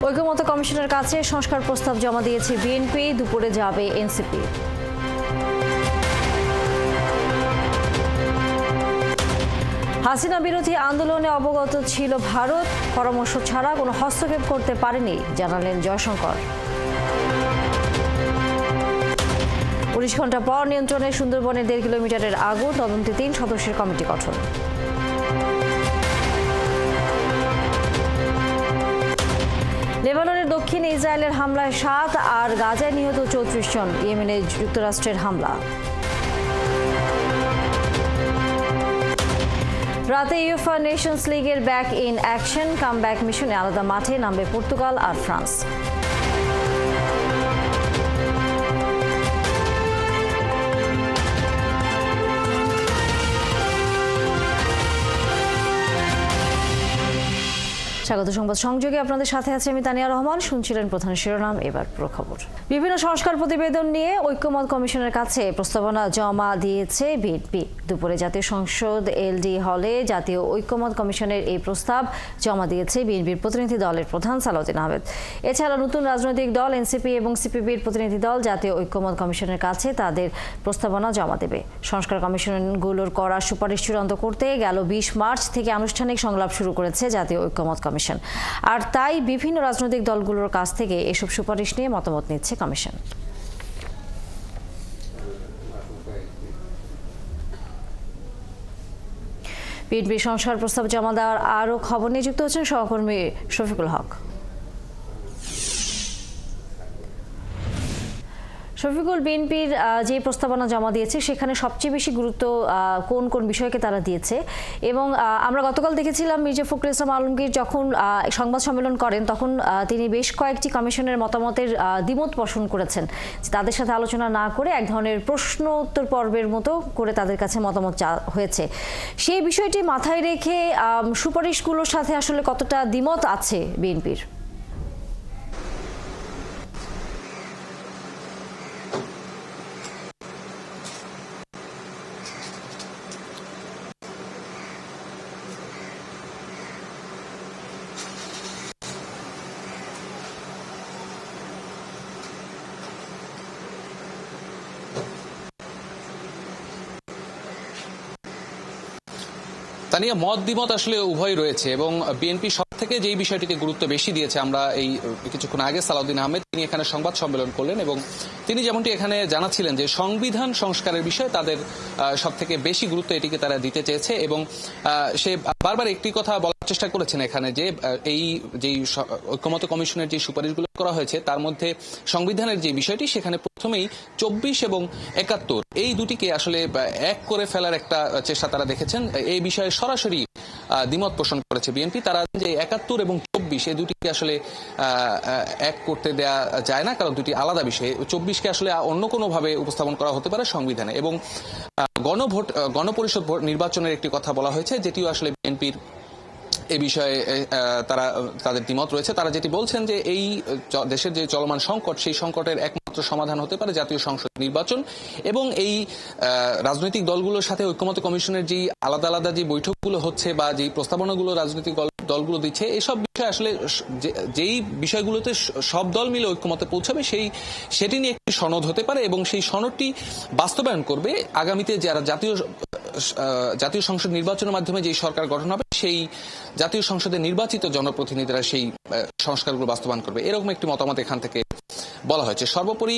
ঐক্যমত্য কমিশনের কাছে সংস্কার প্রস্তাব জমা দিয়েছে বিএনপি, দুপুরে যাবে এনসিপি। হাসিনা বিরোধী আন্দোলনে অবগত ছিল ভারত, পরামর্শ ছাড়া কোনো হস্তক্ষেপ করতে পারেনি জানালেন জয়শঙ্কর। 19 ঘণ্টা পর নিয়ন্ত্রণে সুন্দরবনে 1.5 কিলোমিটারের আগুন, তদন্তে 3 সদস্যের কমিটি গঠন। লেবাননের দক্ষিণে ইসরায়েলের হামলায় 7 আর গাজায় নিহত 34 জন। ইয়েমেনে যুক্তরাষ্ট্রের হামলা। রাতে ইউএফা নেশনস লিগের ব্যাক ইন অ্যাকশন কামব্যাক মিশনে আলাদা মাঠে নামবে পর্তুগাল আর ফ্রান্স। স্বাগত সংবাদ সংযোগে আপনাদের সাথে আছে আমি তানিয়া রহমান। শুনছিলেন প্রধান শিরোনাম, এবার পুরো খবর। বিভিন্ন সংস্কার প্রতিবেদন নিয়ে ঐক্যমত্য কমিশনের কাছে প্রস্তাবনা জমা দিয়েছে বিএনপি। দুপুরে জাতীয় সংসদ এলডি হলে জাতীয় ঐক্যমত্য কমিশনের এই প্রস্তাব জমা দিয়েছে বিএনপির প্রতিনিধি দলের প্রধান সালাউদ্দিন আহমেদ। এছাড়া নতুন রাজনৈতিক দল এনসিপি এবং সিপিবির প্রতিনিধি দল জাতীয় ঐক্যমত্য কমিশনের কাছে তাদের প্রস্তাবনা জমা দেবে। সংস্কার কমিশনগুলোর করা সুপারিশ চূড়ান্ত করতে গেল 20 মার্চ থেকে আনুষ্ঠানিক সংলাপ শুরু করেছে জাতীয় ঐক্যমত্য কমিশন। আর তাই বিভিন্ন রাজনৈতিক দলগুলোর কাছ থেকে এসব সুপারিশ নিয়ে মতামত নিচ্ছে কমিশন। বিএনপি সংস্কার প্রস্তাব জমা দেওয়ার আরও খবর নিয়ে যুক্ত হচ্ছেন সহকর্মী শফিকুল হক। শফিকুল, বিএনপির যে প্রস্তাবনা জমা দিয়েছে সেখানে সবচেয়ে বেশি গুরুত্ব কোন কোন বিষয়কে তারা দিয়েছে? এবং আমরা গতকাল দেখেছিলাম মির্জা ফখরুল ইসলাম আলমগীর যখন সংবাদ সম্মেলন করেন তখন তিনি বেশ কয়েকটি কমিশনের মতামতের দ্বিমত পোষণ করেছেন। তাদের সাথে আলোচনা না করে এক ধরনের প্রশ্ন উত্তর পর্বের মতো করে তাদের কাছে মতামত চাওয়া হয়েছে। সেই বিষয়টি মাথায় রেখে সুপারিশগুলোর সাথে আসলে কতটা দ্বিমত আছে বিএনপির? তানিয়া, মত দ্বিমত আসলে উভয় রয়েছে এবং বিএনপি সব থেকে যেই বিষয়টিকে গুরুত্ব বেশি দিয়েছে, আমরা এই কিছুক্ষণ আগে সালাউদ্দিন আহমেদ তিনি এখানে সংবাদ সম্মেলন করলেন এবং তিনি যেমনটি এখানে জানাচ্ছিলেন যে সংবিধান সংস্কারের বিষয়ে তাদের সব থেকে বেশি গুরুত্ব এটিকে তারা দিতে চেয়েছে এবং সে বারবার একটি কথা বলার চেষ্টা করেছেন এখানে যে এই যেই ঐক্যমত্য কমিশনের যে সুপারিশগুলো করা হয়েছে তার মধ্যে সংবিধানের যে বিষয়টি সেখানে প্রথমেই 24 এবং 71 এই দুটিকে আসলে এক করে ফেলার একটা চেষ্টা তারা দেখেছেন। এই বিষয়ে সরাসরি দ্বিমত পোষণ করেছে বিএনপি। তারা যে 71 এবং 24 এই দুটিকে আসলে এক করতে দেয়া যায় না, কারণ দুটি আলাদা বিষয়। 24কে আসলে অন্য কোনো ভাবে উপস্থাপন করা হতে পারে সংবিধানে। এবং গণপরিষদ নির্বাচনের একটি কথা বলা হয়েছে, যেটিও আসলে বিএনপির এই বিষয়ে তাদের দ্বিমত রয়েছে। তারা যেটি বলছেন যে এই দেশের যে চলমান সংকট, সেই সংকটের একমাত্র সমাধান হতে পারে জাতীয় সংসদ নির্বাচন এবং এই রাজনৈতিক দলগুলোর সাথে ঐক্যমত্য কমিশনের যে আলাদা আলাদা যে বৈঠকগুলো হচ্ছে বা যে প্রস্তাবনাগুলো রাজনৈতিক দলগুলো দিচ্ছে, এসব বিষয় আসলে যেই বিষয়গুলোতে সব দল মিলে ঐক্যমতে পৌঁছাবে সেটি নিয়ে একটি সনদ হতে পারে এবং সেই সনদটি বাস্তবায়ন করবে আগামীতে যারা জাতীয় সংসদ নির্বাচনের মাধ্যমে যে সরকার গঠন হবে সেই জাতীয় সংসদে নির্বাচিত জনপ্রতিনিধিরা সেই সংস্কারগুলো বাস্তবায়ন করবে। এরকম একটি মতামত এখান থেকে বলা হয়েছে। সর্বোপরি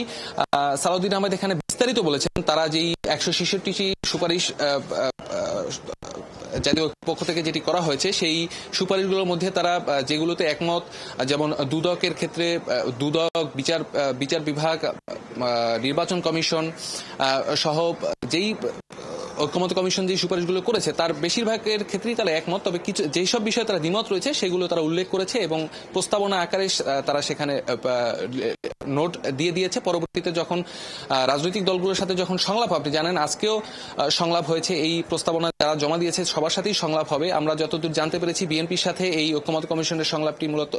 সালাউদ্দিন আহমেদ এখানে বিস্তারিত বলেছেন তারা যেই 166টি সুপারিশ জাতীয় পক্ষ থেকে যেটি করা হয়েছে সেই সুপারিশগুলোর মধ্যে তারা যেগুলোতে একমত, যেমন দুদকের ক্ষেত্রে দুদক, বিচার বিভাগ, নির্বাচন কমিশন সহ যেই ঐক্যমত্য কমিশন যে সুপারিশগুলো করেছে তার বেশিরভাগের ক্ষেত্রেই তারা একমত। তবে কিছু যেসব বিষয়ে তারা দ্বিমত রয়েছে সেগুলো তারা উল্লেখ করেছে এবং প্রস্তাবনা আকারে তারা সেখানে নোট দিয়ে দিয়েছে। পরবর্তীতে যখন রাজনৈতিক দলগুলোর সাথে যখন সংলাপ, আপনি জানেন আজকেও সংলাপ হয়েছে, এই প্রস্তাবনা যারা জমা দিয়েছে সবার সাথেই সংলাপ হবে। আমরা যতদূর জানতে পেরেছি বিএনপির সাথে এই ঐক্যমত্য কমিশনের সংলাপটি মূলত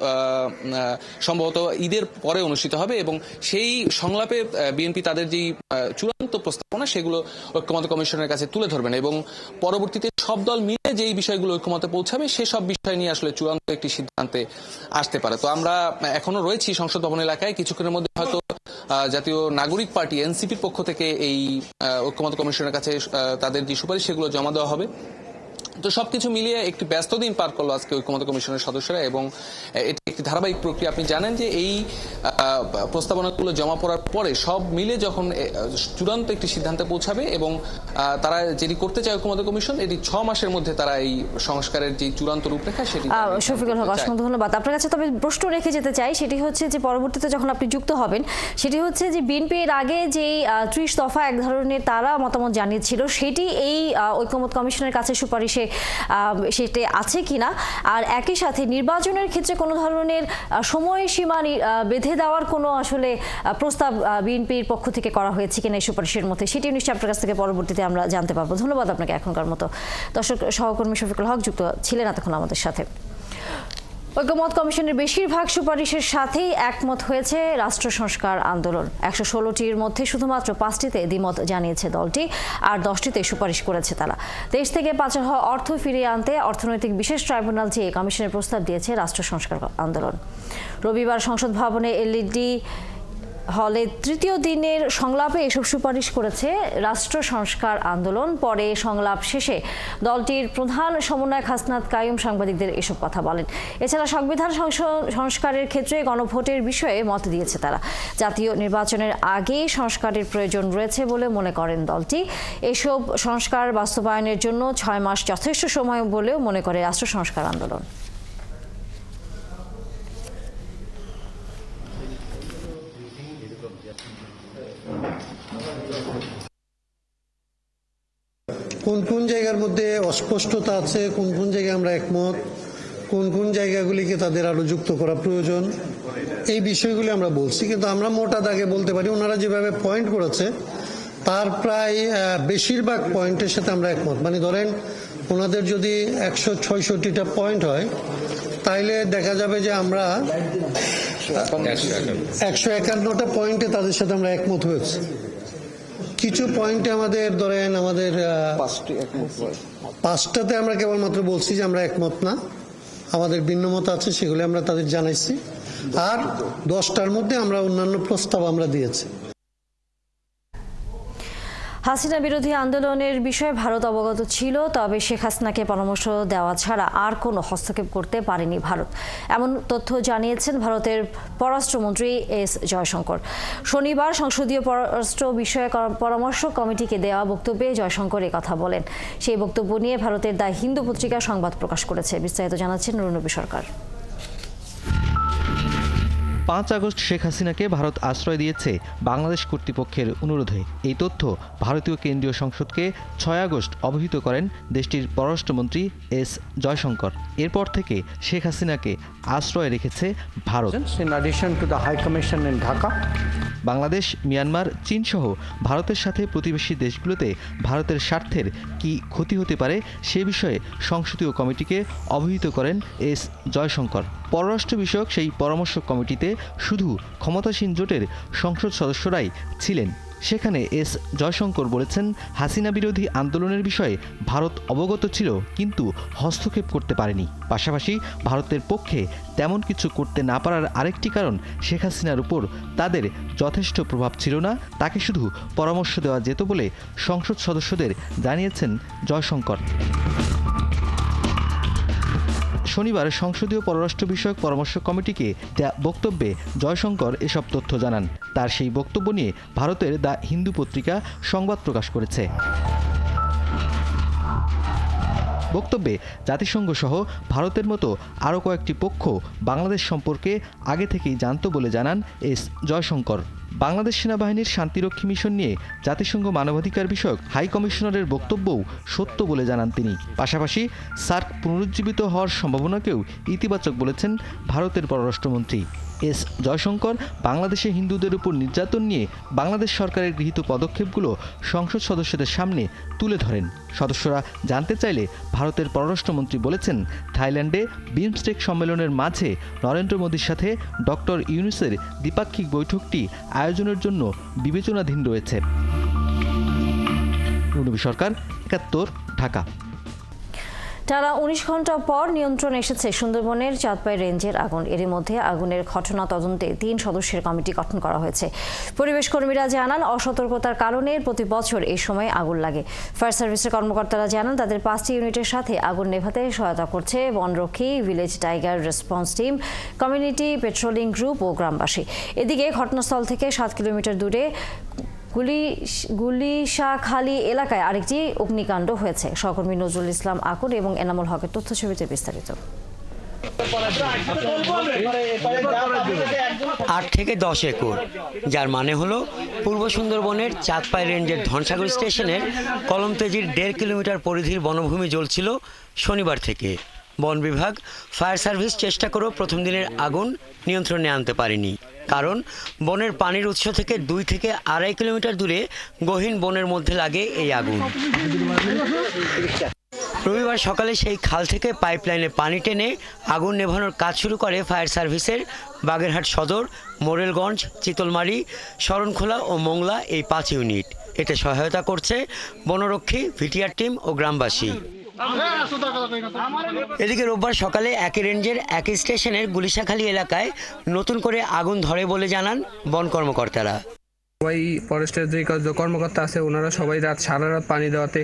সম্ভবত ঈদের পরে অনুষ্ঠিত হবে এবং সেই সংলাপে বিএনপি তাদের যেই চূড়ান্ত প্রস্তাবনা সেগুলো ঐক্যমত্য কমিশনের কাছে তুলে ধরবেন এবং পরবর্তীতে সব দল মিলে যেই বিষয়গুলো ঐক্যমতে পৌঁছাবে সেসব বিষয় নিয়ে আসলে চূড়ান্ত একটি সিদ্ধান্তে আসতে পারে। তো আমরা এখনো রয়েছি সংসদ ভবন এলাকায়, কিছুক্ষণের মধ্যে হয়তো জাতীয় নাগরিক পার্টি এনসিপির পক্ষ থেকে এই ঐক্যমত্য কমিশনের কাছে তাদের যে সুপারিশ সেগুলো জমা দেওয়া হবে। তো সবকিছু মিলিয়ে একটি ব্যস্ত দিন পার করলো আজকে ঐক্যমত্য কমিশনের সদস্যরা এবং এটি একটি ধারাবাহিক প্রক্রিয়া। আপনি জানেন যে এই প্রস্তাবনাগুলো জমা পড়ার পরে সব মিলে যখন চূড়ান্ত একটি সিদ্ধান্তে পৌঁছাবে এবং তারা যেটি করতে চায় ঐক্যমত্য কমিশন, এটি 6 মাসের মধ্যে তারা এই সংস্কারের যে চূড়ান্ত রূপরেখা সেটি। শফিকুল হক, অসংখ্য ধন্যবাদ। আপনার কাছে তবে প্রশ্ন রেখে যেতে চাই, সেটি হচ্ছে যে পরবর্তীতে যখন আপনি যুক্ত হবেন, সেটি হচ্ছে যে বিএনপির আগে যেই 30 দফা এক ধরনের তারা মতামত জানিয়েছিল, সেটি এই ঐক্যমত্য কমিশনের কাছে সুপারিশে সেটি আছে কিনা, আর একই সাথে নির্বাচনের ক্ষেত্রে কোনো ধরনের সময়সীমা বেঁধে দেওয়ার কোনো আসলে প্রস্তাব বিএনপির পক্ষ থেকে করা হয়েছে কিনা এই সুপারিশের মধ্যে, সেটি নিশ্চয়ই আপনার কাছ থেকে পরবর্তীতে আমরা জানতে পারবো। ধন্যবাদ আপনাকে এখনকার মতো। দর্শক, সহকর্মী শফিকুল হক যুক্ত ছিলেন এতক্ষণ আমাদের সাথে। ঐক্যমত্য কমিশনের বেশিরভাগ সুপারিশের সাথেই একমত হয়েছে রাষ্ট্র সংস্কার আন্দোলন। 116টির মধ্যে শুধুমাত্র 5টিতে দ্বিমত জানিয়েছে দলটি, আর 10টিতে সুপারিশ করেছে তারা। দেশ থেকে পাচার হওয়া অর্থ ফিরিয়ে আনতে অর্থনৈতিক বিশেষ ট্রাইব্যুনাল চেয়ে কমিশনের প্রস্তাব দিয়েছে রাষ্ট্র সংস্কার আন্দোলন। রবিবার সংসদ ভবনে এলইডি হলে তৃতীয় দিনের সংলাপে এসব সুপারিশ করেছে রাষ্ট্র সংস্কার আন্দোলন। পরে সংলাপ শেষে দলটির প্রধান সমন্বয়ক হাসনাত কাইয়ুম সাংবাদিকদের এসব কথা বলেন। এছাড়া সংবিধান সংস্কারের ক্ষেত্রে গণভোটের বিষয়ে মত দিয়েছে তারা। জাতীয় নির্বাচনের আগে সংস্কারের প্রয়োজন রয়েছে বলে মনে করেন দলটি। এসব সংস্কার বাস্তবায়নের জন্য 6 মাস যথেষ্ট সময় বলেও মনে করে রাষ্ট্র সংস্কার আন্দোলন। কোন কোন জায়গার মধ্যে অস্পষ্টতা আছে, কোন কোন জায়গায় আমরা একমত, কোন কোন জায়গাগুলিকে তাদের আরো যুক্ত করা প্রয়োজন, এই বিষয়গুলি আমরা বলছি। কিন্তু আমরা মোটা দাগে বলতে পারি ওনারা যেভাবে পয়েন্ট করেছে তার প্রায় বেশিরভাগ পয়েন্টের সাথে আমরা একমত। মানে ধরেন ওনাদের যদি 166টা পয়েন্ট হয় তাইলে দেখা যাবে যে আমরা 151টা পয়েন্টে তাদের সাথে আমরা একমত হয়েছে। কিছু পয়েন্টে আমাদের ধরেন আমাদের 5টাতে আমরা কেবলমাত্র বলছি যে আমরা একমত না, আমাদের ভিন্ন মত আছে, সেগুলি আমরা তাদের জানাইছি। আর 10টার মধ্যে আমরা অন্যান্য প্রস্তাব আমরা দিয়েছি। হাসিনা বিরোধী আন্দোলনের বিষয়ে ভারত অবগত ছিল, তবে শেখ হাসিনাকে পরামর্শ দেওয়া ছাড়া আর কোনো হস্তক্ষেপ করতে পারেনি ভারত। এমন তথ্য জানিয়েছেন ভারতের পররাষ্ট্রমন্ত্রী এস জয়শঙ্কর। শনিবার সংসদীয় পররাষ্ট্র বিষয়ক পরামর্শ কমিটিকে দেওয়া বক্তব্যে জয়শঙ্কর কথা বলেন। সেই বক্তব্য নিয়ে ভারতের দ্য হিন্দু পত্রিকা সংবাদ প্রকাশ করেছে। বিস্তারিত জানাচ্ছেন নুরনবী সরকার। 5 আগস্ট শেখ হাসিনাকে ভারত আশ্রয় দিয়েছে বাংলাদেশ কর্তৃপক্ষের অনুরোধে। এই তথ্য ভারতীয় কেন্দ্রীয় সংসদকে 6 আগস্ট অবহিত করেন দেশটির পররাষ্ট্রমন্ত্রী এস জয়শঙ্কর। এরপর থেকে শেখ হাসিনাকে আশ্রয় রেখেছে ভারত। বাংলাদেশ, মিয়ানমার, চীন সহ ভারতের সাথে প্রতিবেশী দেশগুলোতে ভারতের স্বার্থের কি ক্ষতি হতে পারে সে বিষয়ে সংসদীয় কমিটিকে অবহিত করেন এস জয়শঙ্কর। পররাষ্ট্র বিষয়ক সেই পরামর্শ কমিটিতে শুধু ক্ষমতাসীন জোটের সংসদ সদস্যরাই ছিলেন। সেখানে এস জয়শঙ্কর বলেছেন, হাসিনা বিরোধী আন্দোলনের বিষয়ে ভারত অবগত ছিল কিন্তু হস্তক্ষেপ করতে পারেনি। পাশাপাশি ভারতের পক্ষে তেমন কিছু করতে না পারার আরেকটি কারণ শেখ হাসিনার উপর তাদের যথেষ্ট প্রভাব ছিল না, তাকে শুধু পরামর্শ দেওয়া যেত বলে সংসদ সদস্যদের জানিয়েছেন জয়শঙ্কর। শনিবার সংসদীয় পররাষ্ট্র বিষয়ক পরামর্শ কমিটিকে দেয়া বক্তব্যে জয়শঙ্কর এসব তথ্য জানান। তার সেই বক্তব্য নিয়ে ভারতের দ্য হিন্দু পত্রিকা সংবাদ প্রকাশ করেছে। বক্তব্যে জাতিসংঘ সহ ভারতের মতো আরও কয়েকটি পক্ষ বাংলাদেশ সম্পর্কে আগে থেকেই জানত বলে জানান এস জয়শঙ্কর। বাংলাদেশ সেনাবাহিনীর শান্তিরক্ষী মিশন নিয়ে জাতিসংঘ মানবাধিকার বিষয়ক হাই কমিশনারের বক্তব্যও সত্য বলে জানান তিনি। পাশাপাশি সার্ক পুনরুজ্জীবিত হওয়ার সম্ভাবনাকেও ইতিবাচক বলেছেন ভারতের পররাষ্ট্রমন্ত্রী এস জয়শঙ্কর। বাংলাদেশে হিন্দুদের উপর নির্যাতন নিয়ে বাংলাদেশ সরকারের গৃহীত পদক্ষেপগুলো সংসদ সদস্যদের সামনে তুলে ধরেন। সদস্যরা জানতে চাইলে ভারতের পররাষ্ট্রমন্ত্রী বলেছেন, থাইল্যান্ডে বিমস্টেক সম্মেলনের মাঝে নরেন্দ্র মোদীর সাথে ডক্টর ইউনূসের দ্বিপাক্ষিক বৈঠকটি আয়োজনের জন্য বিবেচনাধীন রয়েছে। রুনবী সরকার, ৭১, ঢাকা। টানা ১৯ ঘন্টা পর নিয়ন্ত্রণ এসেছে সুন্দরবনের চাঁদপাই রেঞ্জের আগুন। এরই মধ্যে আগুনের ঘটনা তদন্তে ৩ সদস্যের কমিটি গঠন করা হয়েছে। পরিবেশ কর্মীরা জানান, অসতর্কতার কারণে প্রতি বছর এই সময় আগুন লাগে। ফায়ার সার্ভিসের কর্মকর্তারা জানান, তাদের 5টি ইউনিটের সাথে আগুন নেভাতে সহায়তা করছে বনরক্ষী, village tiger response team, community patrolling group ও গ্রামবাসী। এদিকে ঘটনাস্থল থেকে 7 কিলোমিটার দূরে গুলিশাখালী এলাকায় আরেকটি অগ্নিকাণ্ড হয়েছে। সহকর্মী নজরুল ইসলাম আকন এবং এনামুল হকের তথ্যছবিতে বিস্তারিত। 8 থেকে 10 একর, যার মানে হলো পূর্ব সুন্দরবনের চাঁদপাই রেঞ্জের ধনসাগর স্টেশনের কলমতেজির 1.5 কিলোমিটার পরিধির বনভূমি জ্বলছিল শনিবার থেকে। বন বিভাগ, ফায়ার সার্ভিস চেষ্টা করেও প্রথম দিনের আগুন নিয়ন্ত্রণে আনতে পারেনি, কারণ বনের পানির উৎস থেকে 2 থেকে 2.5 কিলোমিটার দূরে গহীন বনের মধ্যে লাগে এই আগুন। রবিবার সকালে সেই খাল থেকে পাইপলাইনে পানি টেনে আগুন নেভানোর কাজ শুরু করে ফায়ার সার্ভিসের বাগেরহাট সদর, মোরেলগঞ্জ, চিতলমারি, শরণখোলা ও মোংলা এই 5 ইউনিট। এতে সহায়তা করছে বনরক্ষী, ভিটিআর টিম ও গ্রামবাসী। এদিকে রোববার সকালে একই রেঞ্জের একই স্টেশনের গুলিশাখালী এলাকায় নতুন করে আগুন ধরে বলে জানান বন কর্মকর্তারা। সবাই ফরেস্টের যে কর্মকর্তা আছে ওনারা সবাই সারা রাত পানি দেওয়াতে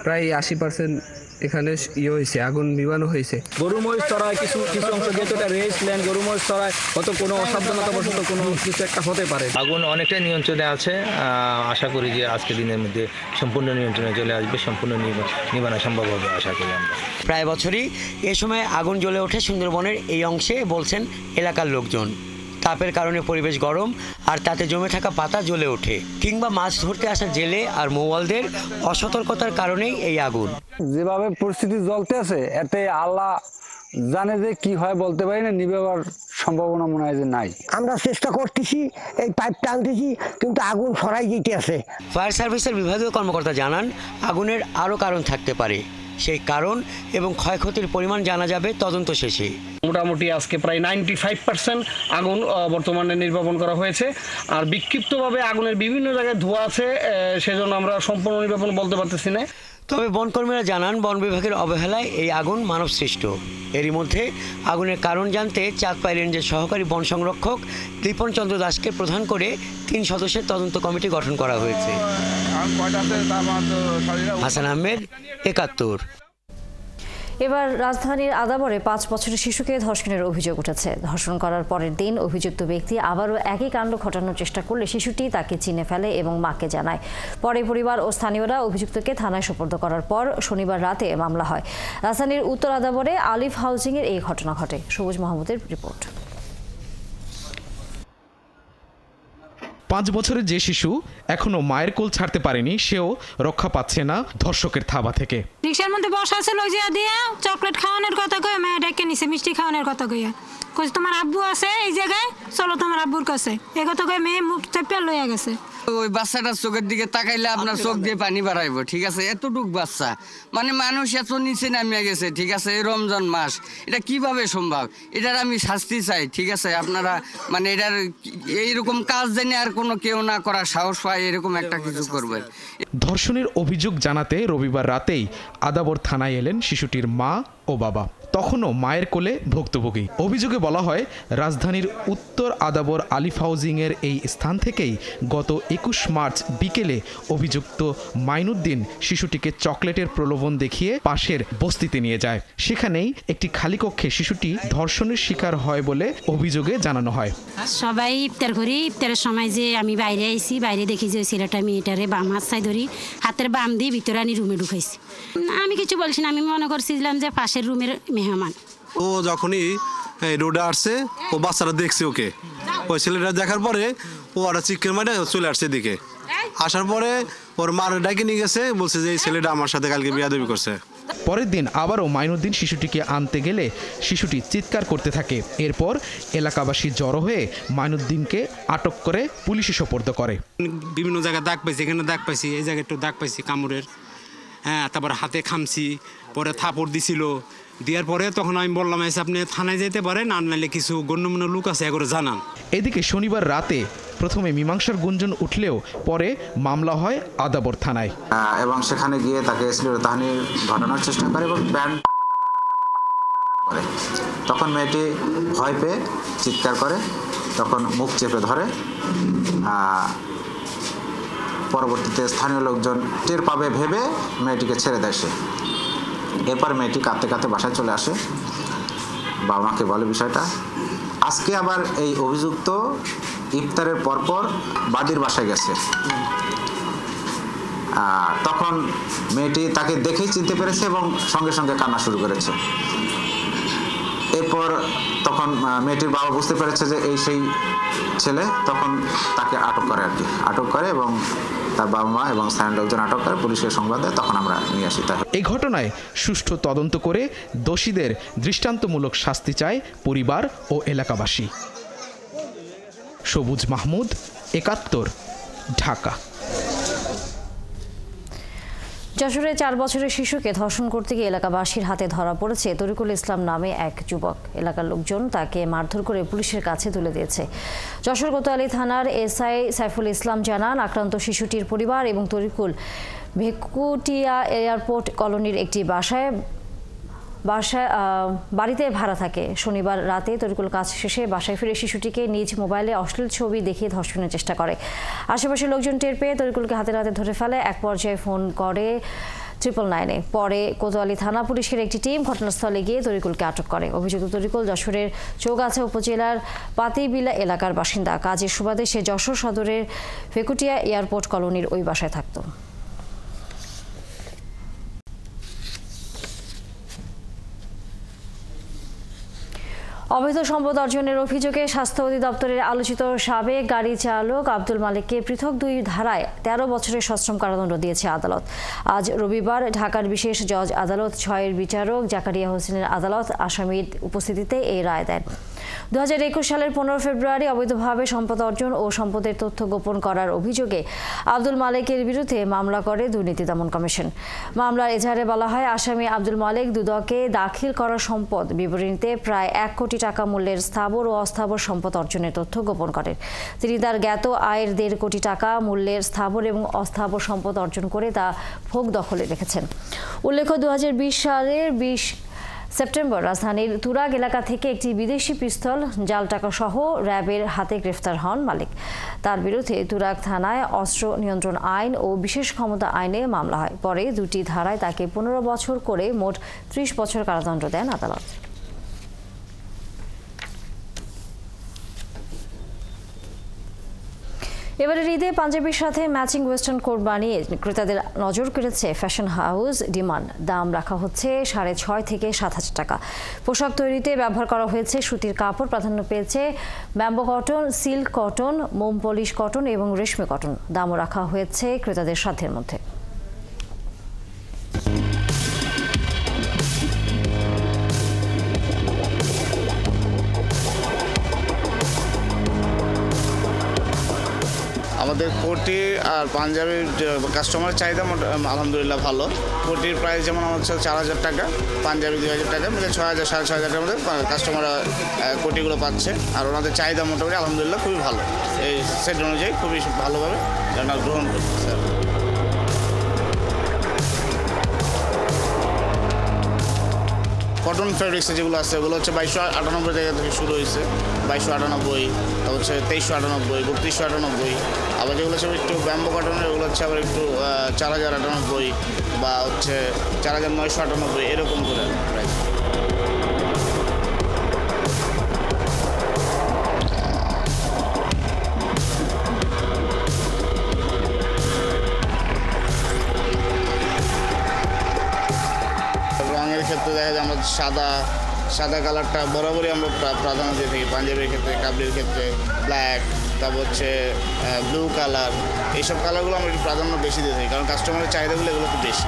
প্রায় 80% এখানে হয়েছে, আগুন নিবানো হয়েছে। গরু মহিষ চড়ায় কিছু অংশ, যেহেতু এটা রেস্ট ল্যান্ড, গরু মহিষ চড়ায় হয়তো কোনো অসাবধানতাবশত কোনো কিছু একটা হতে পারে। আগুন অনেকটাই নিয়ন্ত্রণে আছে। আশা করি যে আজকের দিনের মধ্যে সম্পূর্ণ নিয়ন্ত্রণে চলে আসবে, সম্পূর্ণ নিবানো সম্ভব হবে আশা করি আমরা। প্রায় বছরই এ সময় আগুন জ্বলে ওঠে সুন্দরবনের এই অংশে, বলছেন এলাকার লোকজন। তাপের কারণে পরিবেশ গরম, আর তাতে জমে থাকা পাতা জ্বলে ওঠে, কিংবা মাছ ধরতে আসা জেলে আর মৌয়ালদের অসতর্কতার কারণেই এই আগুন। যেভাবে পরিস্থিতি জ্বলতে আছে, এতে আল্লাহ জানে যে কি হয় বলতে পারি না, নিবেবার সম্ভাবনা মনে হয় যে নাই। আমরা চেষ্টা করতেছি, এই পাইপ টানতেছি, কিন্তু আগুন ছড়াই যেতে আছে। ফায়ার সার্ভিসের বিভাগীয় কর্মকর্তা জানান, আগুনের আরও কারণ থাকতে পারে। সেই কারণ এবং ক্ষয়ক্ষতির পরিমাণ জানা যাবে তদন্ত শেষে। মোটামুটি আজকে প্রায় 95% আগুন বর্তমানে নির্বাপন করা হয়েছে। আর বিক্ষিপ্তভাবে আগুনের বিভিন্ন জায়গায় ধোঁয়া আছে, সেজন্য আমরা সম্পূর্ণ নির্বাপন বলতে পারতেছি না। তবে বনকর্মীরা জানান, বন বিভাগের অবহেলায় এই আগুন মানব সৃষ্ট। এরই মধ্যে আগুনের কারণ জানতে চাঁদপাই রেঞ্জের সহকারী বন সংরক্ষক লিপন চন্দ্র দাসকে প্রধান করে 3 সদস্যের তদন্ত কমিটি গঠন করা হয়েছে। হাসান আহমেদ, ৭১। এবার রাজধানীর আদাবরে 5 বছরের শিশুকে ধর্ষণের অভিযোগ উঠেছে। ধর্ষণ করার পরের দিন অভিযুক্ত ব্যক্তি আবারও একই কাণ্ড ঘটানোর চেষ্টা করলে শিশুটি তাকে চিনে ফেলে এবং মাকে জানায়। পরে পরিবার ও স্থানীয়রা অভিযুক্তকে থানায় সোপর্দ করার পর শনিবার রাতে মামলা হয়। রাজধানীর উত্তর আদাবরে আলিফ হাউজিংয়ের এই ঘটনা ঘটে। সবুজ মাহমুদের রিপোর্ট। 5 বছরের যে শিশু এখনো মায়ের কোল ছাড়তে পারেনি, সেও রক্ষা পাচ্ছে না ধর্ষকের থাবা থেকে। রিক্সার মধ্যে বসা ছিল, লইয়া দিয়ে চকলেট খাওয়ানোর কথা কয়ে মেয়ে ডেকে নিছে, মিষ্টি খাওয়ানোর কথা কইয়া কইছে তোমার আব্বু আছে এই জায়গায়, চলো তোমার আব্বুর কাছে, এই কথা কয়ে মেয়ে মুখ চেপে লইয়া গেছে। ওই বাচ্চাটার চোখের দিকে তাকাইলে আপনার চোখ দিয়ে পানি বাড়াইবো, ঠিক আছে? এতটুক বাচ্চা, মানে মানুষ এত নিচে নামিয়ে গেছে, ঠিক আছে? এই রমজান মাস, এটা কিভাবে সম্ভব? এটার আমি শাস্তি চাই, ঠিক আছে? আপনারা মানে এটার এইরকম কাজ জেনে আর কোনো কেউ না করার সাহস পায়, এরকম একটা কিছু করবেন। ধর্ষণের অভিযোগ জানাতে রবিবার রাতেই আদাবর থানায় এলেন শিশুটির মা ও বাবা। তখনও মায়ের কোলে ভুক্তভোগী। অভিযোগে বলা হয়, রাজধানীর উত্তর আদাবর আলিফ হাউজিংয়ের এই স্থান থেকেই গত 21 মার্চ বিকেলে অভিযুক্ত মাইনুদ্দিন শিশুটিকে চকলেটের প্রলোভন দেখিয়ে পাশের বস্তিতে নিয়ে যায়। সেখানেই একটি খালি কক্ষে শিশুটি ধর্ষণের শিকার হয় বলে অভিযোগে জানানো হয়। সবাই ইফতার করি, ইফতারের সময় যে আমি বাইরে আইছি, বাইরে দেখি যে ছেলেটা মেয়েটারে বাম হাত সাই ধরি হাতের বাম দিয়ে ভিতরে আনি রুমে ঢুকাইছি। আমি কিছু বলছি না, আমি মনে করছিলাম যে পাশের রুমের মেহমান। ও যখনই রোডে আসছে, ও বাচ্চারা দেখছে ওকে, ওই ছেলেটা দেখার পরে ও একটা চিকেন মারে চলে আসছে এদিকে। আসার পরে ওর মার ডাকে নিয়ে গেছে, বলছে যে এই ছেলেটা আমার সাথে কালকে বিয়াদবি করছে। পরের দিন আবারও মাইনুদ্দিন শিশুটিকে আনতে গেলে শিশুটি চিৎকার করতে থাকে। এরপর এলাকাবাসী জড়ো হয়ে মাইনুদ্দিনকে আটক করে পুলিশে সোপর্দ করে। বিভিন্ন জায়গায় দাগ পাইছি, এখানে দাগ পাইছি, এই জায়গায় একটু দাগ পাইছি কামড়ের, হ্যাঁ, তারপর হাতে খামছি, পরে থাপড় দিছিল, দেওয়ার পরে তখন আমি বললাম আপনি থানায় যেতে পারেন, আর নাহলে কিছু গণ্যমান্য লোক আছে এগুলো জানান। এদিকে শনিবার রাতে প্রথমে মীমাংসার গুঞ্জন উঠলেও পরে মামলা হয় আদাবর থানায় এবং সেখানে গিয়ে তাকে শ্লীলতাহানির ঘটানোর চেষ্টা করে এবং ব্যান্ড করে। তখন মেয়েটি ভয় পেয়ে চিৎকার করে, তখন মুখ চেপে ধরে। পরবর্তীতে স্থানীয় লোকজন টের পাবে ভেবে মেয়েটিকে ছেড়ে দেয় সে। এরপর মেয়েটি কাঁদতে কাঁদতে বাসায় চলে আসে, বাবা মাকে বলে বিষয়টা। আজকে আবার এই অভিযুক্ত ইফতারের পরপর বাদীর বাসায় গেছে। তখন মেয়েটি তাকে দেখেই চিনতে পেরেছে এবং সঙ্গে সঙ্গে কান্না শুরু করেছে। এরপর তখন মেয়েটির বাবা বুঝতে পেরেছে যে এই সেই ছেলে, তখন তাকে আটক করে আর কি, আটক করে এবং তার বাবা মা এবং স্থানীয় লোকজন আটক করে পুলিশকে সংবাদ দেয়, তখন আমরা নিয়ে আসি। এই ঘটনায় সুষ্ঠু তদন্ত করে দোষীদের দৃষ্টান্তমূলক শাস্তি চায় পরিবার ও এলাকাবাসী। সবুজ মাহমুদ, ৭১, ঢাকা। যশোরে 4 বছরের শিশুকে ধর্ষণ করতে গিয়ে এলাকাবাসীর হাতে ধরা পড়েছে তরিকুল ইসলাম নামে এক যুবক। এলাকার লোকজন তাকে মারধর করে পুলিশের কাছে তুলে দিয়েছে। যশোর কোতোয়ালি থানার এসআই সাইফুল ইসলাম জানান, আক্রান্ত শিশুটির পরিবার এবং তরিকুল ভেকুটিয়া এয়ারপোর্ট কলোনির একটি বাড়িতে ভাড়া থাকে। শনিবার রাতে তরিকুল কাজ শেষে বাসায় ফিরে শিশুটিকে নিজ মোবাইলে অশ্লীল ছবি দেখিয়ে ধর্ষণের চেষ্টা করে। আশেপাশের লোকজন টের পেয়ে তরিকুলকে হাতে নাতে ধরে ফেলে। এক পর্যায়ে ফোন করে 999-এ। পরে কোতোয়ালি থানা পুলিশের একটি টিম ঘটনাস্থলে গিয়ে তরিকুলকে আটক করে। অভিযুক্ত তরিকুল যশোরের চৌগাছা উপজেলার পাতিবিলা এলাকার বাসিন্দা। কাজের সুবাদে সে যশোর সদরের ভেকুটিয়া এয়ারপোর্ট কলোনির ওই বাসায় থাকত। অবৈধ সম্পদ অর্জনের অভিযোগে স্বাস্থ্য অধিদপ্তরের আলোচিত সাবেক গাড়ি চালক আব্দুল মালিককে পৃথক 2 ধারায় 13 বছরের সশ্রম কারাদণ্ড দিয়েছে আদালত। আজ রবিবার ঢাকার বিশেষ জজ আদালত 6-এর বিচারক জাকারিয়া হোসেনের আদালত আসামির উপস্থিতিতে এই রায় দেন। 2021 সালের 15 ফেব্রুয়ারি অবৈধভাবে সম্পদ অর্জন ও সম্পদের তথ্য গোপন করার অভিযোগে আব্দুল মালিকের বিরুদ্ধে মামলা করে দুর্নীতি দমন কমিশন। মামলার এজাহারে বলা হয়, আসামি আব্দুল মালিক দুদকে দাখিল করা সম্পদ বিবরণীতে প্রায় 1 কোটি টাকা মূল্যের স্থাবর ও অস্থাবর সম্পদ অর্জনের তথ্য গোপন করেন। তিনি তার জ্ঞাত আয়ের 1.5 কোটি টাকা মূল্যের স্থাবর এবং অস্থাবর সম্পদ অর্জন করে তা ভোগ দখলে রেখেছেন। উল্লেখ্য, 2020 সালের 20 সেপ্টেম্বর রাজধানীর তুরাগ এলাকা থেকে একটি বিদেশি পিস্তল, জাল টাকা সহ র্যাবের হাতে গ্রেফতার হন মালিক। তার বিরুদ্ধে তুরাগ থানায় অস্ত্র নিয়ন্ত্রণ আইন ও বিশেষ ক্ষমতা আইনে মামলা হয়। পরে 2টি ধারায় তাকে 15 বছর করে মোট 30 বছর কারাদণ্ড দেন আদালত। এবারের ঈদে পাঞ্জাবির সাথে ম্যাচিং ওয়েস্টার্ন কোট বানিয়ে ক্রেতাদের নজর কেড়েছে ফ্যাশন হাউস ডিমান্ড। দাম রাখা হচ্ছে 6,500 থেকে 7,000 টাকা। পোশাক তৈরিতে ব্যবহার করা হয়েছে সুতির কাপড়, প্রাধান্য পেয়েছে ব্যাম্বো কটন, সিল্ক কটন, মোম পলিশ কটন এবং রেশমি কটন। দামও রাখা হয়েছে ক্রেতাদের সাধ্যের মধ্যে। আমাদের কোটি আর পাঞ্জাবির কাস্টমার চাহিদা আলহামদুলিল্লাহ ভালো। কোটির প্রাইস যেমন আমার হচ্ছে 4,000 টাকা, পাঞ্জাবি 2,000 টাকা, মানে 6,000 6,500 টাকার মধ্যে কাস্টমাররা কোটিগুলো পাচ্ছে। আর ওনাদের চাহিদা মোটামুটি আলহামদুলিল্লাহ খুবই ভালো। এই সেট অনুযায়ী খুবই ভালোভাবে ওনারা গ্রহণ করছে। কটন ফেব্রিক্সে যেগুলো আছে ওগুলো হচ্ছে 2,298 টাকা থেকে শুরু হয়েছে, 2,298, তারপর হচ্ছে 2,398, 3,298। আবার যেগুলো হচ্ছে একটু ব্যাম্বো কটনের ওগুলো হচ্ছে আবার একটু 4,098 বা হচ্ছে 4,998 এরকম করে প্রাইস। ক্ষেত্রে দেখা যায় আমরা সাদা কালারটা বরাবরই আমরা প্রাধান্য দিয়ে থাকি। পাঞ্জাবির ক্ষেত্রে, কাবলির ক্ষেত্রে ব্ল্যাক, তারপর হচ্ছে ব্লু কালার, এইসব কালারগুলো আমরা একটু প্রাধান্য বেশি দিয়ে থাকি, কারণ কাস্টমারের চাহিদাগুলো এগুলো খুব বেশি।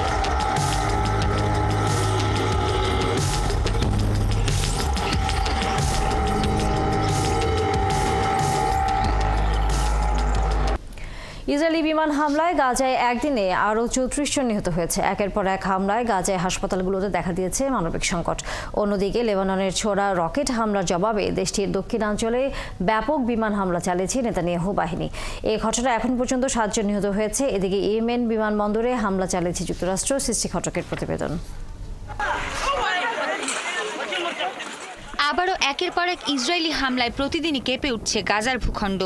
ইসরায়েলি বিমান হামলায় গাজায় একদিনে আরও 34 জন নিহত হয়েছে। একের পর এক হামলায় গাজায় হাসপাতালগুলোতে দেখা দিয়েছে মানবিক সংকট। অন্যদিকে লেবাননের ছোড়া রকেট হামলার জবাবে দেশটির দক্ষিণাঞ্চলে ব্যাপক বিমান হামলা চালিয়েছে নেতানিয়াহু বাহিনী। এই ঘটনায় এখন পর্যন্ত 7 জন নিহত হয়েছে। এদিকে ইয়েমেন বিমানবন্দরে হামলা চালিয়েছে যুক্তরাষ্ট্র। সৃষ্টি ঘটকের প্রতিবেদন। আবারও একের পর এক ইসরায়েলি হামলায় প্রতিদিনই কেঁপে উঠছে গাজার ভূখণ্ড।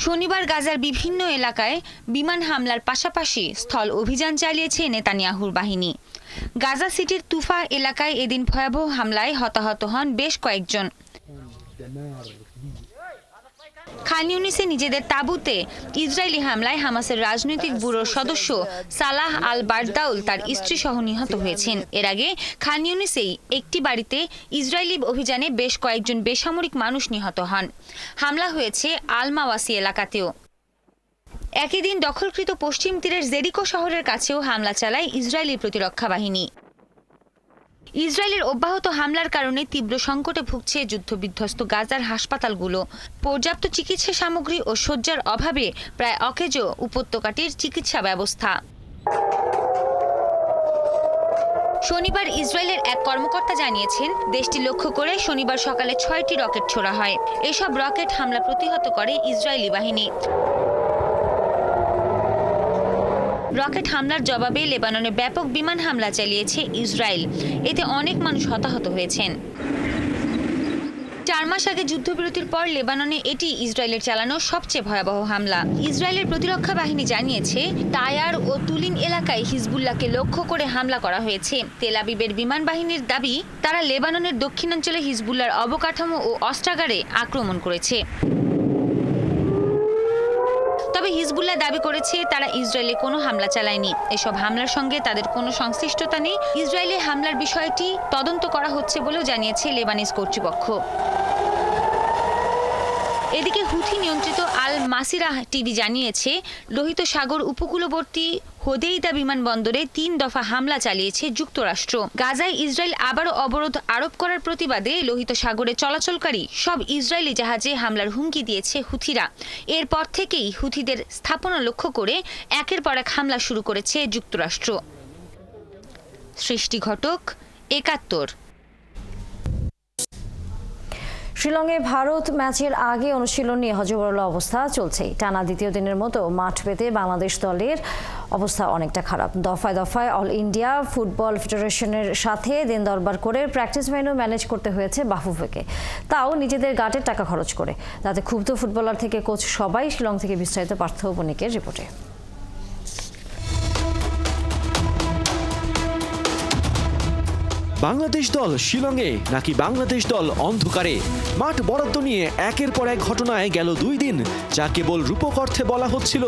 শনিবার গাজার বিভিন্ন এলাকায় বিমান হামলার পাশাপাশি স্থল অভিযান চালিয়েছে নেতানিয়াহুর বাহিনী। গাজা সিটির তুফা এলাকায় এদিন ভয়াবহ হামলায় হতাহত হন বেশ কয়েকজন। খান ইউনিসে নিজেদের তাঁবুতে ইসরায়েলি হামলায় হামাসের রাজনৈতিক ব্যুরোর সদস্য সালাহ আল বারদাউল তার স্ত্রী সহ নিহত হয়েছেন। এর আগে খান ইউনিসেই একটি বাড়িতে ইসরায়েলি অভিযানে বেশ কয়েকজন বেসামরিক মানুষ নিহত হন। হামলা হয়েছে আল মাওয়াসি এলাকাতেও। একই দিন দখলকৃত পশ্চিম তীরের জেরিকো শহরের কাছেও হামলা চালায় ইসরায়েলি প্রতিরক্ষা বাহিনী। ইসরায়েলের অব্যাহত হামলার কারণে তীব্র সংকটে ভুগছে যুদ্ধবিধ্বস্ত গাজার হাসপাতালগুলো। পর্যাপ্ত চিকিৎসা সামগ্রী ও শয্যার অভাবে প্রায় অকেজো উপত্যকাটির চিকিৎসা ব্যবস্থা। শনিবার ইসরায়েলের এক কর্মকর্তা জানিয়েছেন, দেশটি লক্ষ্য করে শনিবার সকালে 6টি রকেট ছোড়া হয়। এসব রকেট হামলা প্রতিহত করে ইসরায়েলি বাহিনী। রকেট হামলার জবাবে লেবাননে ব্যাপক বিমান হামলা চালিয়েছে ইসরায়েল। এতে অনেক মানুষ হতাহত হয়েছেন। 4 মাস আগে যুদ্ধবিরতির পর লেবাননে এটি ইসরায়েলের চালানো সবচেয়ে ভয়াবহ হামলা। ইসরায়েলের প্রতিরক্ষা বাহিনী জানিয়েছে, টায়ার ও তুলিন এলাকায় হিজবুল্লাহকে লক্ষ্য করে হামলা করা হয়েছে। তেল আবিবের বিমান বাহিনীর দাবি, তারা লেবাননের দক্ষিণাঞ্চলে হিজবুল্লাহর অবকাঠামো ও অস্ত্রাগারে আক্রমণ করেছে। তবে হিজবুল্লাহ দাবি করেছে তারা ইসরায়েলে কোনো হামলা চালায়নি। এসব হামলার সঙ্গে তাদের কোনো সংশ্লিষ্টতা নেই। ইসরায়েলে হামলার বিষয়টি তদন্ত করা হচ্ছে বলেও জানিয়েছে লেবানিজ কর্তৃপক্ষ। এদিকে হুথি নিয়ন্ত্রিত আল মাসিরাহ টিভি জানিয়েছে, লোহিত সাগর উপকূলবর্তী হোদেইদা বিমানবন্দরে 3 দফা হামলা চালিয়েছে যুক্তরাষ্ট্র। গাজায় ইসরায়েল আবারও অবরোধ আরোপ করার প্রতিবাদে লোহিত সাগরে চলাচলকারী সব ইসরায়েলি জাহাজে হামলার হুমকি দিয়েছে হুথিরা। এরপর থেকেই হুথিদের স্থাপনা লক্ষ্য করে একের পর এক হামলা শুরু করেছে যুক্তরাষ্ট্র। সৃষ্টি ঘটক, 71। শিলংয়ে ভারত ম্যাচের আগে অনুশীলন নিয়ে হযবরল অবস্থা চলছে। টানা দ্বিতীয় দিনের মতো মাঠ পেতে বাংলাদেশ দলের অবস্থা অনেকটা খারাপ। দফায় দফায় অল ইন্ডিয়া ফুটবল ফেডারেশনের সাথে দিন দরবার করে প্র্যাকটিস ভেন্যু ম্যানেজ করতে হয়েছে বাফুফেকে, তাও নিজেদের গাটের টাকা খরচ করে। তাতে ক্ষুব্ধ ফুটবলার থেকে কোচ সবাই। শিলং থেকে বিস্তারিত পার্থ বণিকের রিপোর্টে। বাংলাদেশ দল শিলংয়ে নাকি বাংলাদেশ দল অন্ধকারে? মাঠ বরাদ্দ নিয়ে একের পর এক ঘটনায় গেল 2 দিন। যা কেবল রূপক অর্থে বলা হচ্ছিল,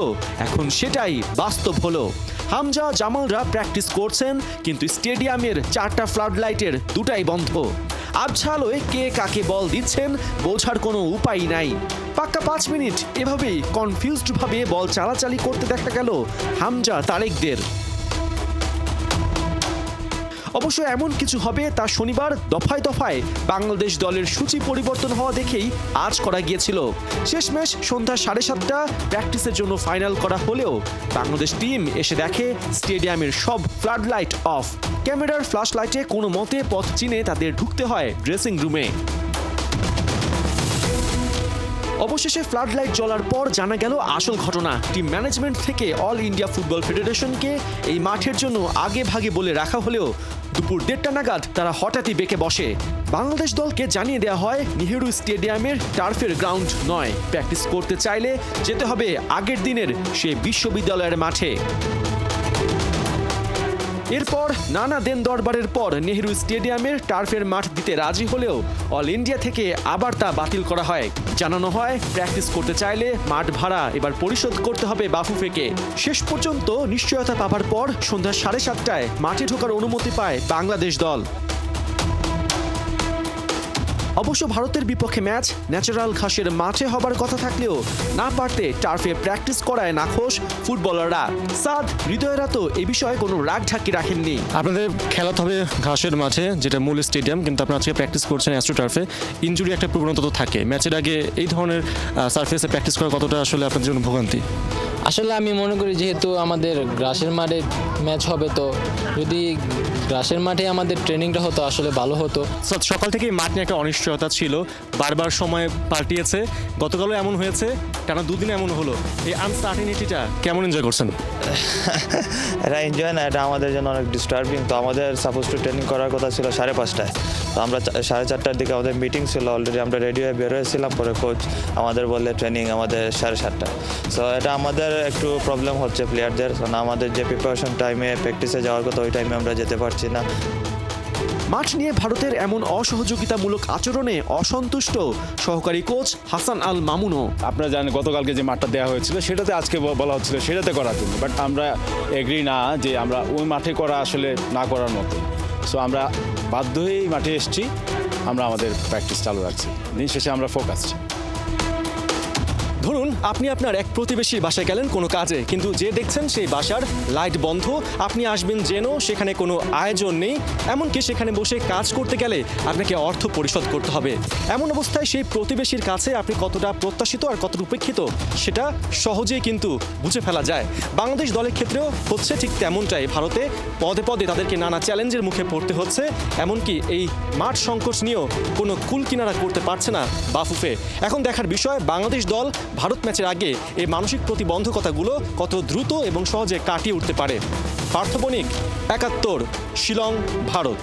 এখন সেটাই বাস্তব হলো। হামজা জামালরা প্র্যাকটিস করছেন, কিন্তু স্টেডিয়ামের 4টা ফ্লাড লাইটের 2টাই বন্ধ। আবছা আলোয় কে কাকে বল দিচ্ছেন বোঝার কোনো উপায় নাই। পাক্কা 5 মিনিট এভাবেই কনফিউজড ভাবে বল চালাচালি করতে দেখা গেল হামজা তারেকদের। অবশ্য এমন কিছু হবে তা শনিবার দফায় দফায় বাংলাদেশ দলের সূচি পরিবর্তন হওয়া দেখেই আজ করা গিয়েছিল। শেষমেশ সন্ধ্যা 7:30 প্র্যাকটিসের জন্য ফাইনাল করা হলেও বাংলাদেশ টিম এসে দেখে স্টেডিয়ামের সব ফ্লাড লাইট অফ। ক্যামেরার ফ্ল্যাশ লাইটে কোনো মতে পথ চিনে তাদের ঢুকতে হয় ড্রেসিং রুমে। অবশেষে ফ্লাড লাইট জ্বলার পর জানা গেল আসল ঘটনা। টিম ম্যানেজমেন্ট থেকে অল ইন্ডিয়া ফুটবল ফেডারেশনকে এই মাঠের জন্য আগে ভাগে বলে রাখা হলেও দুপুর 1:30 নাগাদ তারা হঠাৎই বেঁকে বসে। বাংলাদেশ দলকে জানিয়ে দেওয়া হয় নেহেরু স্টেডিয়ামের টার্ফের গ্রাউন্ড নয়, প্র্যাকটিস করতে চাইলে যেতে হবে আগের দিনের সে বিশ্ববিদ্যালয়ের মাঠে। এরপর নানা দেন দরবারের পর নেহেরু স্টেডিয়ামের টার্ফের মাঠ দিতে রাজি হলেও অল ইন্ডিয়া থেকে আবার তা বাতিল করা হয়। জানানো হয় প্র্যাকটিস করতে চাইলে মাঠ ভাড়া এবার পরিশোধ করতে হবে বাফুফেকে। শেষ পর্যন্ত নিশ্চয়তা পাবার পর সন্ধ্যা 7:30 মাঠে ঢোকার অনুমতি পায় বাংলাদেশ দল। অবশ্য ভারতের বিপক্ষে ম্যাচ ন্যাচারাল ঘাসের মাঠে হবার কথা থাকলেও না পারতে টার্ফে প্র্যাকটিস করায় নাখোশ ফুটবলাররা। সাদ হৃদয়রা তো এ বিষয়ে কোনো রাগ ঢাকি রাখেননি। আপনাদের খেলাতে হবে ঘাসের মাঠে, যেটা মূল স্টেডিয়াম, কিন্তু আপনারা আজকে প্র্যাকটিস করছেন অ্যাস্ট্রো টার্ফে। ইনজুরি একটা প্রবণতা তো থাকে, ম্যাচের আগে এই ধরনের সারফেসে প্র্যাকটিস করা কতটা আসলে আপনাদের জন্য ভোগান্তি? আসলে আমি মনে করি যেহেতু আমাদের ঘাসের মাঠে ম্যাচ হবে, তো যদি ঘাসের মাঠে আমাদের ট্রেনিংটা হতো আসলে ভালো হতো। সকাল থেকেই মাঠ নিয়ে একটা অনিশ্চয়তা ছিল, বারবার সময় পাল্টিয়েছে, গতকালও এমন হয়েছে, টানা দুদিন এমন হলো। এই আনসার্টেনিটিটা কেমন এনজয় করছেন? এটা এনজয় না, এটা আমাদের জন্য অনেক ডিস্টার্বিং। তো আমাদের সাপোজ টু ট্রেনিং করার কথা ছিল 5:30টায়, তো আমরা 4:30টার দিকে আমাদের মিটিং ছিল, অলরেডি আমরা রেডি হয়ে বের হয়েছিলাম, পরে কোচ আমাদের বললে ট্রেনিং আমাদের 7:30টায়। সো এটা আমাদের একটু প্রবলেম হচ্ছে প্লেয়ারদের, কারণ আমাদের যে প্রিপারেশন টাইমে প্র্যাকটিসে যাওয়ার কথা ওই টাইমে আমরা যেতে পারছি না। মাঠ নিয়ে ভারতের এমন অসহযোগিতামূলক আচরণে অসন্তুষ্ট সহকারী কোচ হাসান আল মামুনও। আপনারা জানেন গতকালকে যে মাঠটা দেওয়া হয়েছিল সেটাতে আজকে বলা হচ্ছিল সেটাতে করার জন্য, বাট আমরা এগ্রি না যে আমরা ওই মাঠে করা আসলে না করার মতো। সো আমরা বাধ্য হয়েই মাঠে এসেছি, আমরা আমাদের প্র্যাকটিস চালু রাখছি, দিন শেষে আমরা ফোকাসড। ধরুন আপনি আপনার এক প্রতিবেশীর বাসায় গেলেন কোনো কাজে, কিন্তু যে দেখছেন সেই বাসার লাইট বন্ধ, আপনি আসবেন যেন সেখানে কোনো আয়োজন নেই, এমনকি সেখানে বসে কাজ করতে গেলে আপনাকে অর্থ পরিশোধ করতে হবে। এমন অবস্থায় সেই প্রতিবেশীর কাছে আপনি কতটা প্রত্যাশিত আর কতটা উপেক্ষিত সেটা সহজেই কিন্তু বুঝে ফেলা যায়। বাংলাদেশ দলের ক্ষেত্রেও হচ্ছে ঠিক তেমনটাই। ভারতে পদে পদে তাদেরকে নানা চ্যালেঞ্জের মুখে পড়তে হচ্ছে, এমনকি এই মাঠ সংকট নিয়েও কোনো কুল কিনারা করতে পারছে না বাফুফে। এখন দেখার বিষয় বাংলাদেশ দল ভারত ম্যাচের আগে এই মানসিক প্রতিবন্ধকতাগুলো কত দ্রুত এবং সহজে কাটিয়ে উঠতে পারে। Partha Banik, ৭১, Shillong, Bharat.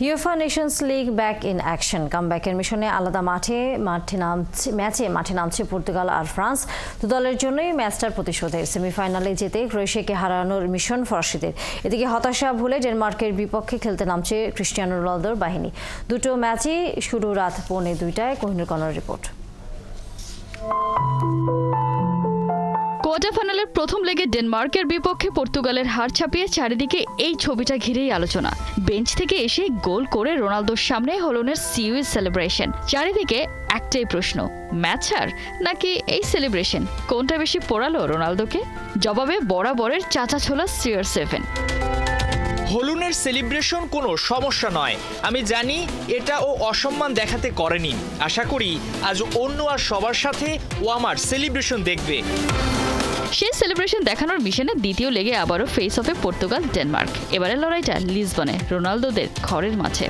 UEFA nations league back in action. কামব্যাকের মিশনে আলাদা মাঠে নামছে পর্তুগাল আর ফ্রান্স। দু দলের জন্যই ম্যাচটার প্রতিশোধে সেমিফাইনালে যেতে ক্রোয়েশিয়াকে হারানোর মিশন ফরাসিদের। এদিকে হতাশা ভুলে ডেনমার্কের বিপক্ষে খেলতে নামছে ক্রিস্টিয়ানো রোনালদোর বাহিনী। দুটো ম্যাচই শুরু রাত 2:45। Kohinoor corner report. কোয়ার্টার ফাইনালের প্রথম লেগে ডেনমার্কের বিপক্ষে পর্তুগালের হার ছাপিয়ে চারিদিকে এই ছবিটা ঘিরেই আলোচনা। বেঞ্চ থেকে এসে গোল করে রোনালদোর সামনে হলনের সিউইজ সেলিব্রেশন। চারিদিকে একটাই প্রশ্ন, ম্যাচ হার নাকি এই সেলিব্রেশন, কোনটা বেশি পোড়ালো রোনালদোকে? জবাবে বরাবরের চাচা ছোলা CR7। হলুনের সেলিব্রেশন কোনো সমস্যা নয়, আমি জানি এটা ও অসম্মান দেখাতে করেনি। আশা করি আজ অন্য আর সবার সাথে ও আমার সেলিব্রেশন দেখবে। সেই সেলিব্রেশন দেখানোর মিশনে দ্বিতীয় লেগে আবারও ফেস অফে পর্তুগাল ডেনমার্ক। এবারের লড়াইটা লিসবনে রোনালদোদের ঘরের মাঠে।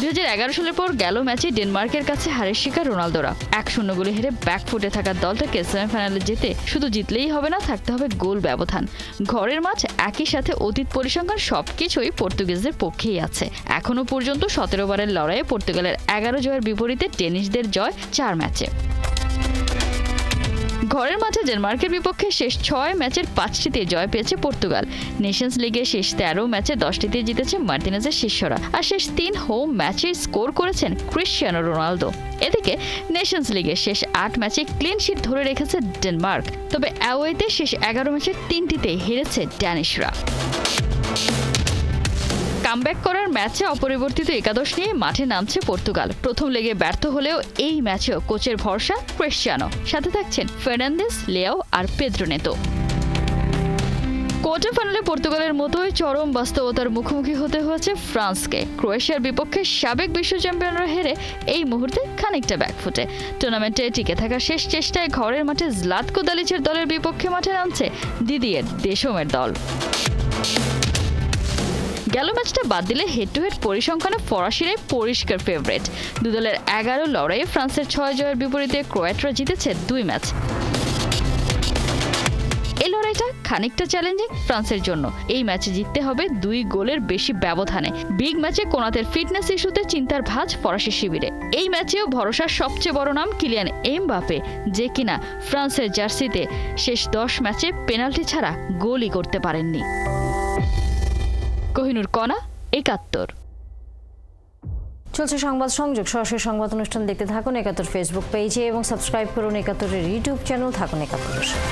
2011 সালের পর গেল ম্যাচে ডেনমার্কের কাছে হারের শিকার রোনালদোরা। 1-0 গোলে হেরে ব্যাকফুটে থাকা দলটাকে সেমিফাইনালে যেতে শুধু জিতলেই হবে না, থাকতে হবে গোল ব্যবধান। ঘরের মাঠ, একই সাথে অতীত পরিসংখ্যান সবকিছুই পর্তুগিজদের পক্ষেই আছে। এখনো পর্যন্ত 17 ওভারের লড়াইয়ে পর্তুগালের 11 জয়ের বিপরীতে ডেনিশদের জয় 4 ম্যাচে। ঘরের মাঠে ডেনমার্কের বিপক্ষে শেষ 6 ম্যাচের 5টিতে জয় পেয়েছে পর্তুগাল। নেশনস লিগে শেষ 13 ম্যাচে 10টিতে জিতেছে মার্টিনেজের শিষ্যরা, আর শেষ 3 হোম ম্যাচে স্কোর করেছেন ক্রিস্টিয়ানো রোনালদো। এদিকে নেশনস লিগে শেষ 8 ম্যাচে ক্লিন শিট ধরে রেখেছে ডেনমার্ক, তবে অ্যাওয়েতে শেষ 11 ম্যাচের 3টিতে হেরেছে ড্যানিশরা। কামব্যাক করার ম্যাচে অপরিবর্তিত একাদশ নিয়ে মাঠে নামছে পর্তুগাল। প্রথম লেগে ব্যর্থ হলেও এই ম্যাচেও কোচের ভরসা ক্রিস্টিয়ানো, সাথে থাকছেন ফার্নান্দেস, লিয়াও আর পেদ্রো নেতো। কোয়ার্টার ফাইনালে পর্তুগালের মতোই চরম বাস্তবতার মুখোমুখি হতে হয়েছে ফ্রান্সকে। ক্রোয়েশিয়ার বিপক্ষে সাবেক বিশ্ব চ্যাম্পিয়নরা হেরে এই মুহূর্তে খানিকটা ব্যাকফুটে। টুর্নামেন্টে টিকে থাকার শেষ চেষ্টায় ঘরের মাঠে জ্লাতকো দালিচের দলের বিপক্ষে মাঠে নামছে দিদিয়ের দেশমের দল। গেল ম্যাচটা বাদ দিলে হেড টু হেড পরিসংখ্যানে ফরাসিরাই পরিষ্কার ফেভারিট। দু দলের 11 লড়াইয়ে ফ্রান্সের 6 জয়ের বিপরীতে ক্রোয়াটরা জিতেছে 2 ম্যাচ। এই লড়াইটা খানিকটা চ্যালেঞ্জিং ফ্রান্সের জন্য। এই ম্যাচে জিততে হবে 2 গোলের বেশি ব্যবধানে। বিগ ম্যাচে কোনাতের ফিটনেস ইস্যুতে চিন্তার ভাঁজ ফরাসি শিবিরে। এই ম্যাচেও ভরসার সবচেয়ে বড় নাম কিলিয়ান এমবাপে, যে কিনা ফ্রান্সের জার্সিতে শেষ 10 ম্যাচে পেনাল্টি ছাড়া গোলই করতে পারেননি। কোহিনুর কণা, 71। চলছে সংবাদ সংযোগ। সরাসরি সংবাদ অনুষ্ঠান দেখতে থাকুন 71 ফেসবুক পেজে এবং সাবস্ক্রাইব করুন 71-এর ইউটিউব চ্যানেল। থাকুন 71-এর সাথে।